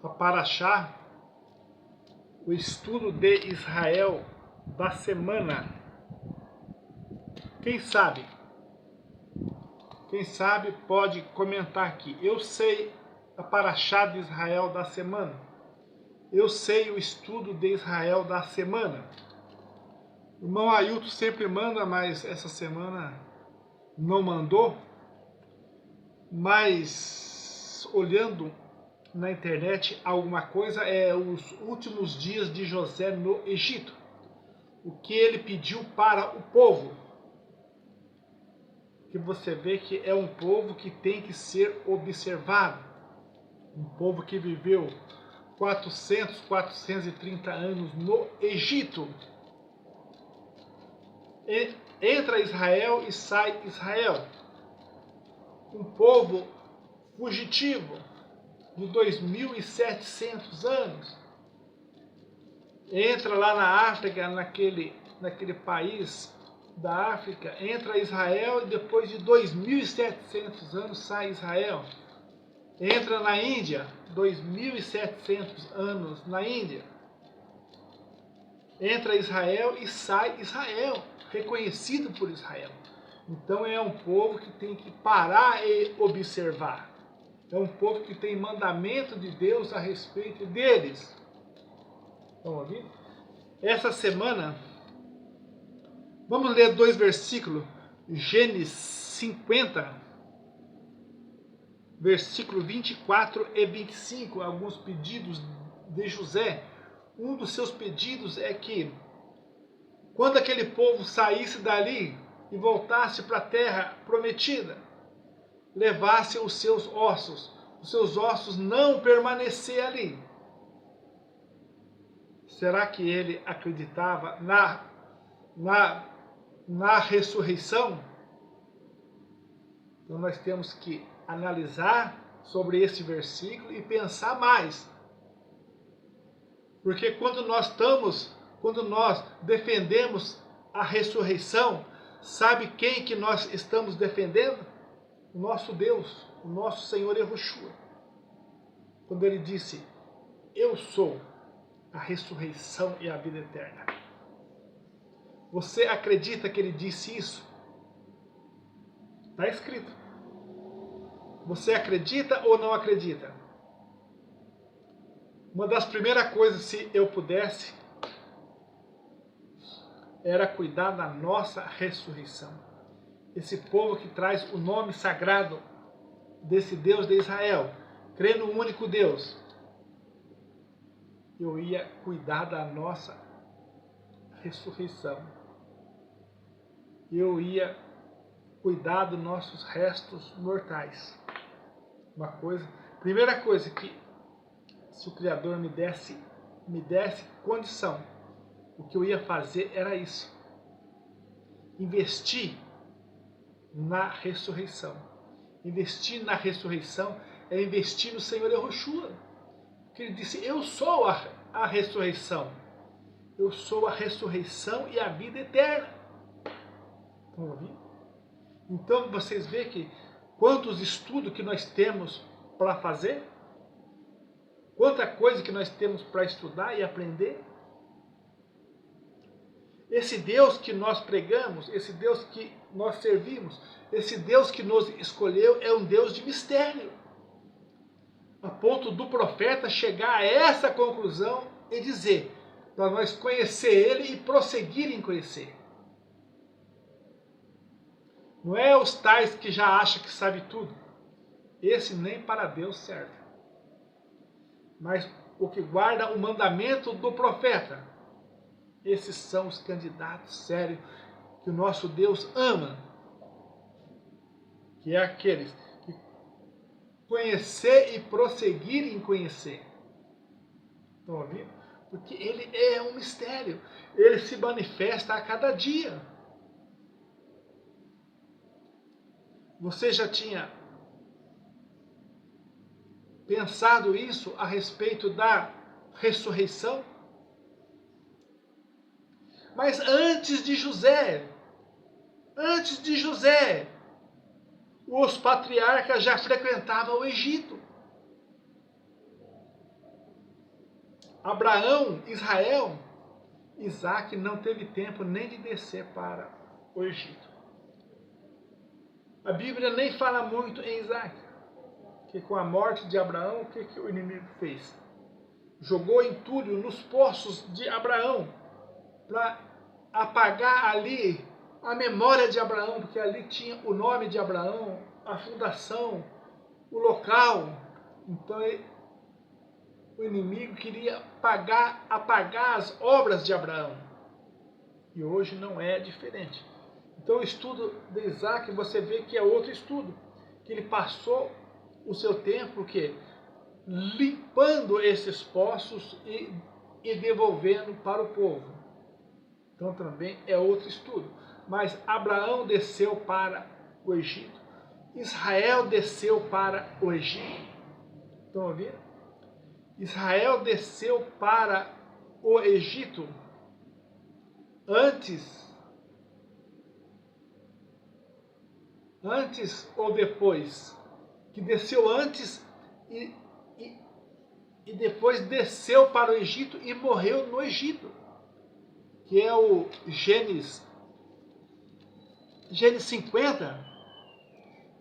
a Paraxá, o estudo de Israel da semana. Quem sabe pode comentar aqui. Eu sei a Paraxá de Israel da semana. Eu sei o estudo de Israel da semana. O irmão Ailton sempre manda, mas essa semana não mandou. Mas olhando na internet alguma coisa, é os últimos dias de José no Egito. O que ele pediu para o povo. Que você vê que é um povo que tem que ser observado. Um povo que viveu 430 anos no Egito. Entra Israel e sai Israel. Um povo fugitivo de 2.700 anos. Entra lá na África, naquele país da África, entra Israel e depois de 2.700 anos sai Israel. Entra na Índia, 2.700 anos na Índia. Entra Israel e sai Israel, reconhecido por Israel. Então é um povo que tem que parar e observar. É um povo que tem mandamento de Deus a respeito deles. Estão ouvindo? Essa semana, vamos ler 2 versículos. Gênesis 50, versículo 24 e 25. Alguns pedidos de José. Um dos seus pedidos é que, quando aquele povo saísse dali e voltasse para a terra prometida, levasse os seus ossos não permanecer ali. Será que ele acreditava na ressurreição? Então nós temos que analisar sobre esse versículo e pensar mais. Porque quando nós defendemos a ressurreição, sabe quem que nós estamos defendendo? O nosso Deus, o nosso Senhor Yahushua. Quando ele disse, eu sou a ressurreição e a vida eterna. Você acredita que ele disse isso? Está escrito. Você acredita ou não acredita? Uma das primeiras coisas, se eu pudesse, era cuidar da nossa ressurreição. Esse povo que traz o nome sagrado desse Deus de Israel, crê no único Deus, eu ia cuidar da nossa ressurreição. Eu ia cuidar dos nossos restos mortais. Primeira coisa que, se o Criador me desse condição, o que eu ia fazer era isso. Investir na ressurreição. Investir na ressurreição é investir no Senhor Yahushua. Porque ele disse, eu sou a ressurreição. Eu sou a ressurreição e a vida eterna. Estão ouvindo? Então vocês veem que quantos estudos que nós temos para fazer? Quanta coisa que nós temos para estudar e aprender? Esse Deus que nós pregamos, esse Deus que nós servimos, esse Deus que nos escolheu é um Deus de mistério. A ponto do profeta chegar a essa conclusão e dizer, para nós conhecer ele e prosseguir em conhecer. Não é os tais que já acham que sabe tudo. Esse nem para Deus serve. Mas o que guarda o mandamento do profeta, esses são os candidatos sérios que o nosso Deus ama. Que é aqueles que conhecer e prosseguir em conhecer. Estão ouvindo? Porque ele é um mistério. Ele se manifesta a cada dia. Você já tinha pensado isso a respeito da ressurreição? Mas antes de José, os patriarcas já frequentavam o Egito. Abraão, Israel, Isaac não teve tempo nem de descer para o Egito. A Bíblia nem fala muito em Isaac, que com a morte de Abraão, o que o inimigo fez? Jogou entulho nos poços de Abraão, para apagar ali a memória de Abraão, porque ali tinha o nome de Abraão, a fundação, o local. Então o inimigo queria apagar as obras de Abraão. E hoje não é diferente. Então o estudo de Isaac, você vê que é outro estudo, que ele passou o seu tempo que limpando esses poços e devolvendo para o povo. Então também é outro estudo. Mas Abraão desceu para o Egito. Israel desceu para o Egito. Estão ouvindo? Israel desceu para o Egito antes ou depois? Que desceu antes e depois desceu para o Egito e morreu no Egito. Que é o Gênesis 50,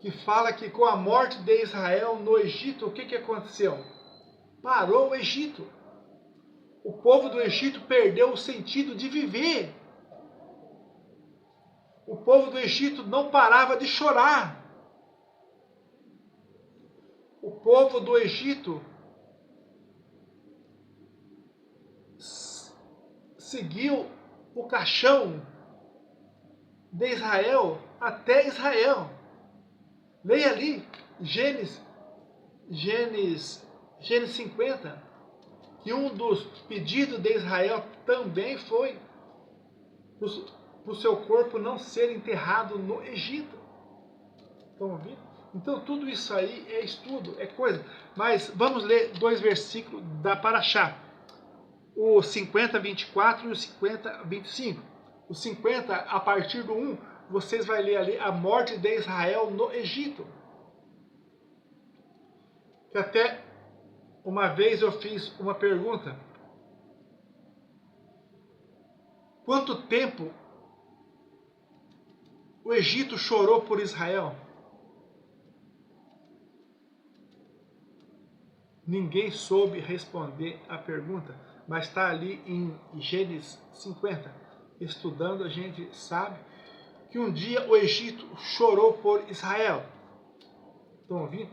que fala que com a morte de Israel no Egito, o que aconteceu? Parou o Egito. O povo do Egito perdeu o sentido de viver. O povo do Egito não parava de chorar. O povo do Egito seguiu o caixão de Israel até Israel. Leia ali, Gênesis 50, que um dos pedidos de Israel também foi para o seu corpo não ser enterrado no Egito. Estão ouvindo? Então tudo isso aí é estudo, é coisa. Mas vamos ler 2 versículos da Paraxá. O 50:24 e o 50:25. O 50, a partir do 1, vocês vão ler ali a morte de Israel no Egito. Que até uma vez eu fiz uma pergunta. Quanto tempo o Egito chorou por Israel? Ninguém soube responder a pergunta, mas está ali em Gênesis 50. Estudando, a gente sabe que um dia o Egito chorou por Israel. Estão ouvindo?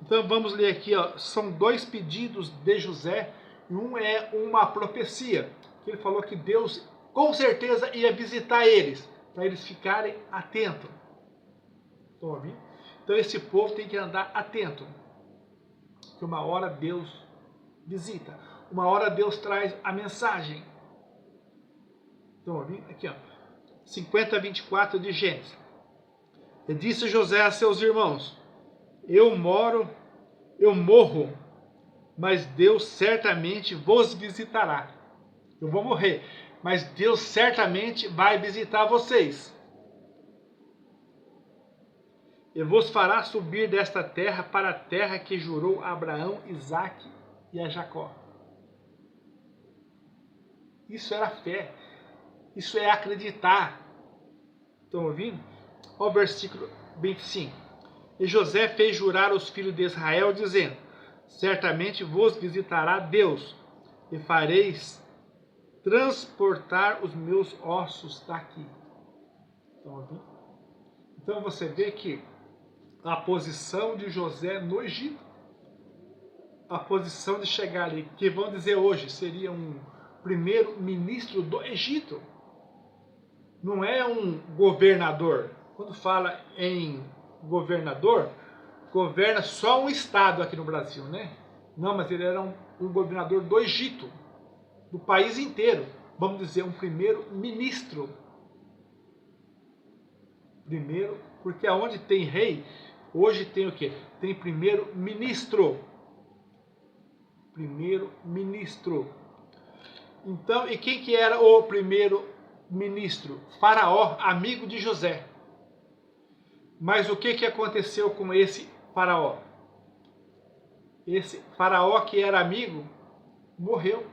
Então vamos ler aqui, ó, são 2 pedidos de José, e um é uma profecia, que ele falou que Deus com certeza ia visitar eles, para eles ficarem atentos. Estão ouvindo? Então esse povo tem que andar atento, que uma hora Deus visita, uma hora Deus traz a mensagem. Estão ouvindo? Aqui, ó, 50:24 de Gênesis. E disse José a seus irmãos: eu morro, mas Deus certamente vos visitará. Eu vou morrer, mas Deus certamente vai visitar vocês. E vos fará subir desta terra para a terra que jurou a Abraão, Isaque e a Jacó. Isso era fé. Isso é acreditar. Estão ouvindo? Olha o versículo 25. E José fez jurar os filhos de Israel, dizendo: certamente vos visitará Deus, e fareis transportar os meus ossos daqui. Estão ouvindo? Então você vê que a posição de José no Egito, a posição de chegar ali, que vão dizer hoje, seria um primeiro ministro do Egito. Não é um governador. Quando fala em governador, governa só um estado aqui no Brasil, né? Não, mas ele era um governador do Egito, do país inteiro. Vamos dizer, um primeiro ministro. Primeiro, porque aonde tem rei, hoje tem o quê? Tem primeiro ministro. Primeiro ministro. Então, e quem que era o primeiro ministro? Faraó, amigo de José. Mas o que aconteceu com esse faraó? Esse faraó que era amigo, morreu.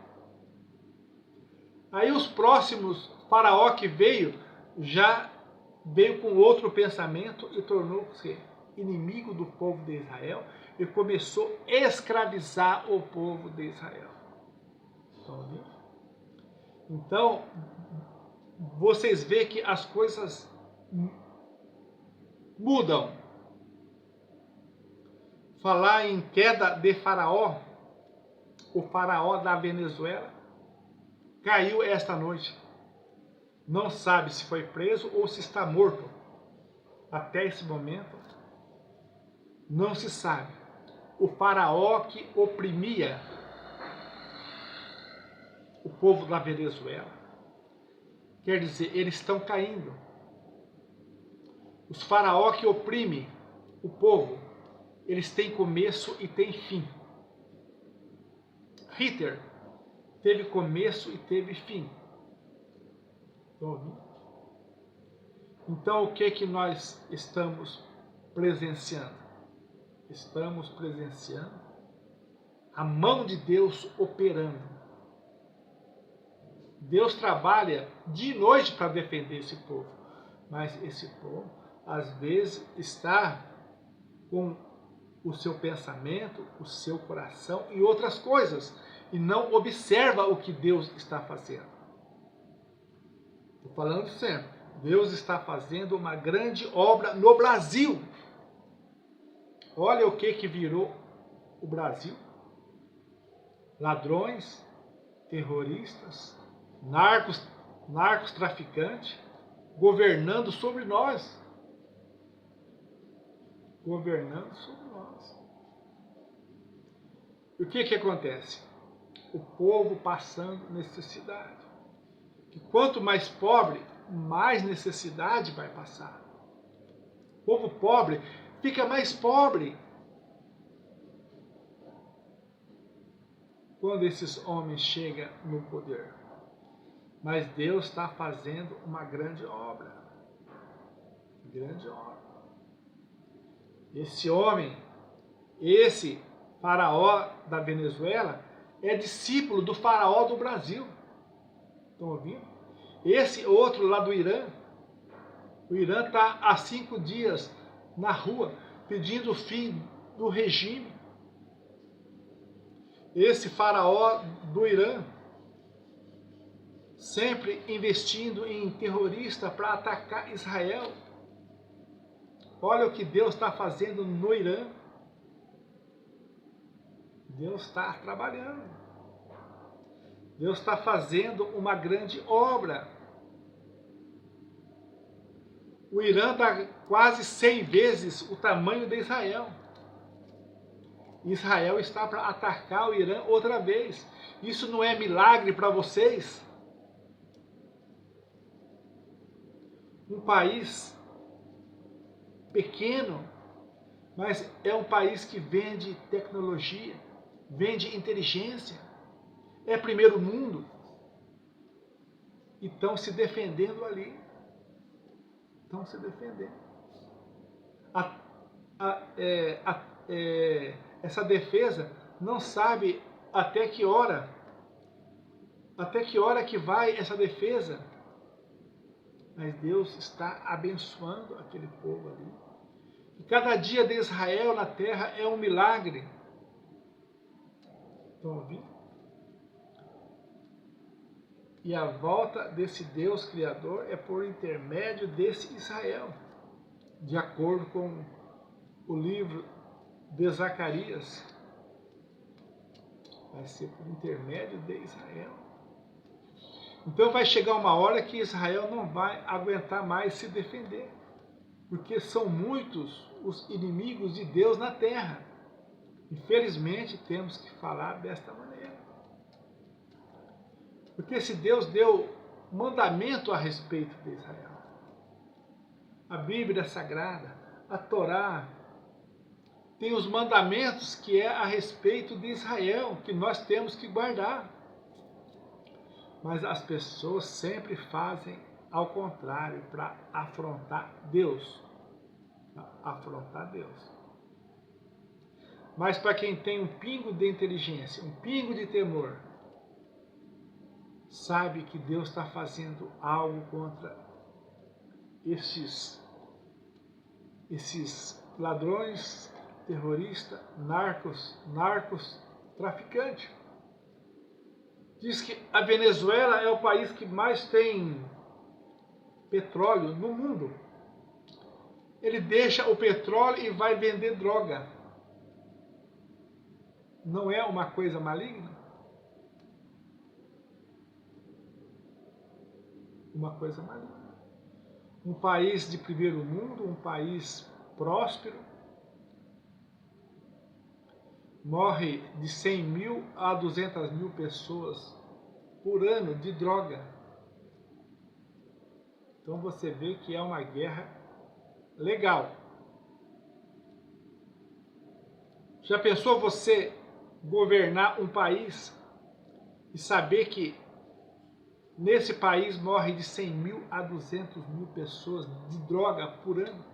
Aí os próximos, Faraó que veio, já veio com outro pensamento e tornou-se inimigo do povo de Israel e começou a escravizar o povo de Israel. Então, vocês veem que as coisas mudam. Falar em queda de Faraó, o Faraó da Venezuela caiu esta noite. Não sabe se foi preso ou se está morto. Até esse momento, não se sabe. O Faraó que oprimia o povo da Venezuela, quer dizer, eles estão caindo. Os faraó que oprimem o povo, eles têm começo e têm fim. Hitler teve começo e teve fim. Então, o que nós estamos presenciando? Estamos presenciando a mão de Deus operando. Deus trabalha de noite para defender esse povo, mas esse povo, às vezes, está com o seu pensamento, o seu coração e outras coisas, e não observa o que Deus está fazendo. Estou falando sempre, Deus está fazendo uma grande obra no Brasil. Olha o que virou o Brasil. Ladrões, terroristas, narcos traficantes, governando sobre nós. Governando sobre nós. E o que acontece? O povo passando necessidade. E quanto mais pobre, mais necessidade vai passar. O povo pobre fica mais pobre quando esses homens chegam no poder. Mas Deus está fazendo uma grande obra. Grande obra. Esse homem, esse faraó da Venezuela, é discípulo do faraó do Brasil. Estão ouvindo? Esse outro lá do Irã, o Irã está há 5 dias na rua pedindo o fim do regime. Esse faraó do Irã, sempre investindo em terrorista para atacar Israel. Olha o que Deus está fazendo no Irã. Deus está trabalhando. Deus está fazendo uma grande obra. O Irã dá quase 100 vezes o tamanho de Israel. Israel está para atacar o Irã outra vez. Isso não é milagre para vocês? Um país pequeno, mas é um país que vende tecnologia, vende inteligência, é primeiro mundo, e estão se defendendo ali. Estão se defendendo. Essa defesa não sabe até que hora que vai essa defesa. Mas Deus está abençoando aquele povo ali. E cada dia de Israel na terra é um milagre. Estão ouvindo? E a volta desse Deus Criador é por intermédio desse Israel. De acordo com o livro de Zacarias. Vai ser por intermédio de Israel. Então vai chegar uma hora que Israel não vai aguentar mais se defender. Porque são muitos os inimigos de Deus na terra. Infelizmente temos que falar desta maneira. Porque se Deus deu mandamento a respeito de Israel, a Bíblia Sagrada, a Torá, tem os mandamentos que é a respeito de Israel, que nós temos que guardar. Mas as pessoas sempre fazem ao contrário, para afrontar Deus. Afrontar Deus. Mas para quem tem um pingo de inteligência, um pingo de temor, sabe que Deus está fazendo algo contra esses ladrões, terroristas, narcos, traficantes. Diz que a Venezuela é o país que mais tem petróleo no mundo. Ele deixa o petróleo e vai vender droga. Não é uma coisa maligna? Uma coisa maligna. Um país de primeiro mundo, um país próspero, morre de 100 mil a 200 mil pessoas por ano de droga. Então você vê que é uma guerra legal. Já pensou você governar um país e saber que nesse país morre de 100 mil a 200 mil pessoas de droga por ano?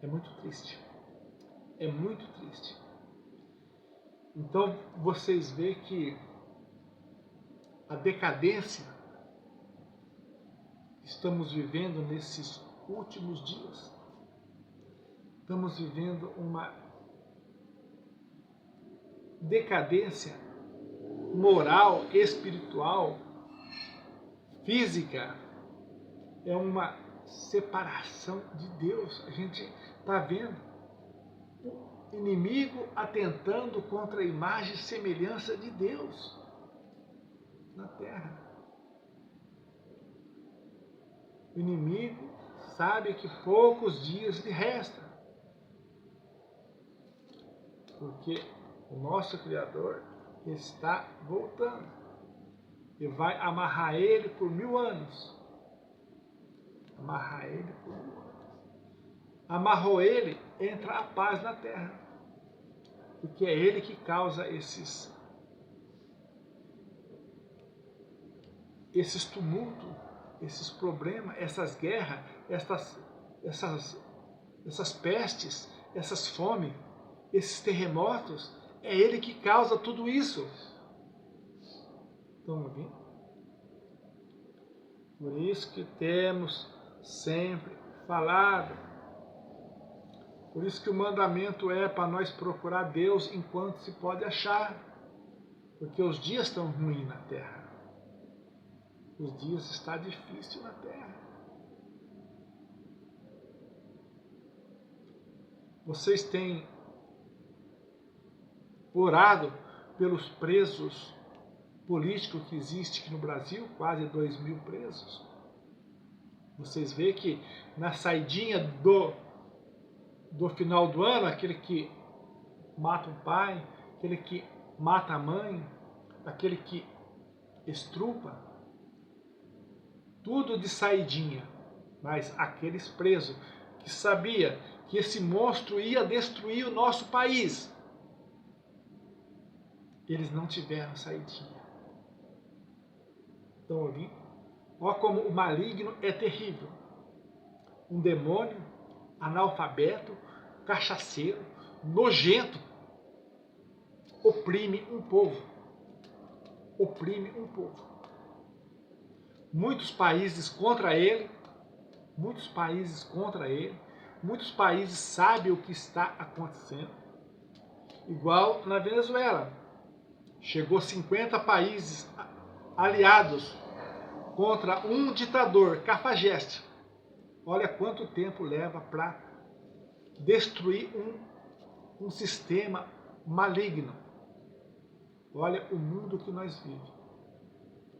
É muito triste. É muito triste. Então vocês veem que a decadência que estamos vivendo nesses últimos dias, estamos vivendo uma decadência moral, espiritual, física, é uma separação de Deus. A gente está vendo o inimigo atentando contra a imagem e semelhança de Deus na terra. O inimigo sabe que poucos dias lhe restam, porque o nosso Criador está voltando e vai amarrar ele por 1000 anos. Amarrar ele por 1000 anos. Amarrou ele, entra a paz na terra, porque é ele que causa esses tumultos, esses problemas, essas guerras, essas pestes, essas fomes, esses terremotos. É ele que causa tudo isso. Estão ouvindo? Por isso que temos sempre falado. Por isso que o mandamento é para nós procurar Deus enquanto se pode achar. Porque os dias estão ruins na terra. Os dias estão difíceis na terra. Vocês têm orado pelos presos políticos que existem aqui no Brasil, quase 2.000 presos. Vocês veem que na saidinha do final do ano, aquele que mata o pai, aquele que mata a mãe, aquele que estrupa, tudo de saidinha. Mas aqueles presos que sabia que esse monstro ia destruir o nosso país, eles não tiveram saidinha. Estão ouvindo? Olha como o maligno é terrível. Um demônio, analfabeto, cachaceiro, nojento, oprime um povo. Oprime um povo. Muitos países contra ele, muitos países sabem o que está acontecendo. Igual na Venezuela. Chegou 50 países aliados contra um ditador cafajeste. Olha quanto tempo leva para destruir um sistema maligno. Olha o mundo que nós vivemos.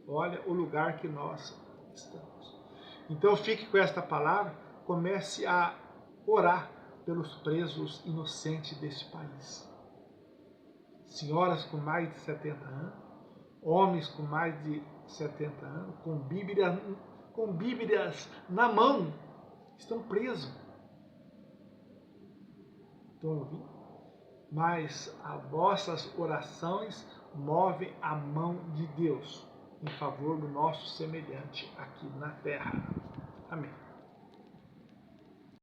Olha o lugar que nós estamos. Então fique com esta palavra, comece a orar pelos presos inocentes deste país. Senhoras com mais de 70 anos, homens com mais de 70 anos, com bíblias na mão, estão presos. Estão ouvindo? Mas as vossas orações movem a mão de Deus em favor do nosso semelhante aqui na terra. Amém.